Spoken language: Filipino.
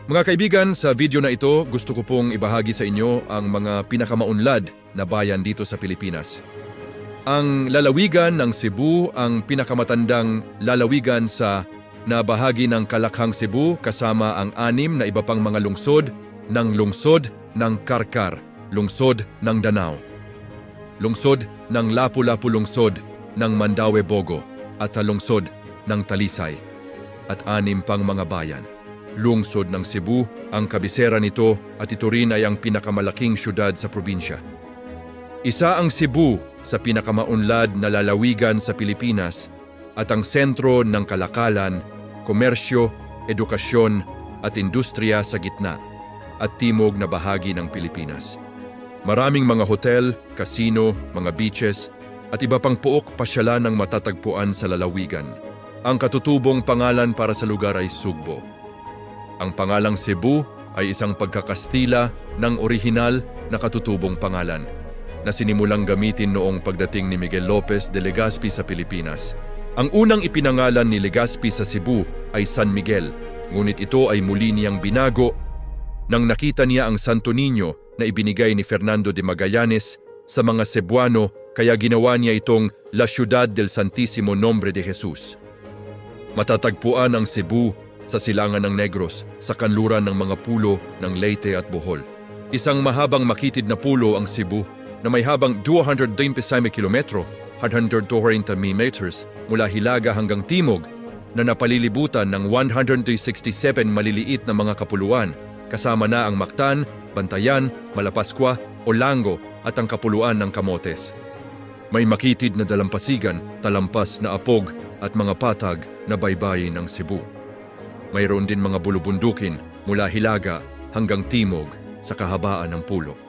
Mga kaibigan, sa video na ito, gusto ko pong ibahagi sa inyo ang mga pinakamaunlad na bayan dito sa Pilipinas. Ang lalawigan ng Cebu ang pinakamatandang lalawigan sa bahagi ng Kalakhang Cebu kasama ang 6 na iba pang mga lungsod ng Karkar, lungsod ng Danao, lungsod ng Lapu-Lapu, lungsod ng Mandaue-Bogo at lungsod ng Talisay at 6 pang mga bayan. Lungsod ng Cebu ang kabisera nito at ito rin ay ang pinakamalaking syudad sa probinsya. Isa ang Cebu sa pinakamaunlad na lalawigan sa Pilipinas at ang sentro ng kalakalan, komersyo, edukasyon at industriya sa gitna at timog na bahagi ng Pilipinas. Maraming mga hotel, kasino, mga beaches at iba pang pook pasyalan ang matatagpuan sa lalawigan. Ang katutubong pangalan para sa lugar ay Sugbo. Ang pangalang Cebu ay isang pagkakastila ng orihinal na katutubong pangalan na sinimulang gamitin noong pagdating ni Miguel Lopez de Legazpi sa Pilipinas. Ang unang ipinangalan ni Legazpi sa Cebu ay San Miguel, ngunit ito ay muli niyang binago nang nakita niya ang Santo Niño na ibinigay ni Fernando de Magallanes sa mga Cebuano, kaya ginawa niya itong La Ciudad del Santísimo Nombre de Jesus. Matatagpuan ang Cebu sa silangan ng Negros, sa kanluran ng mga pulo ng Leyte at Bohol. Isang mahabang makitid na pulo ang Cebu na may habang 225 kilometro, 120 meters mula hilaga hanggang timog na napalilibutan ng 167 maliliit na mga kapuluan, kasama na ang Mactan, Bantayan, Malapascua, Olango at ang kapuluan ng Camotes. May makitid na dalampasigan, talampas na apog at mga patag na baybayin ng Cebu. Mayroon din mga bulubundukin mula hilaga hanggang timog sa kahabaan ng pulo.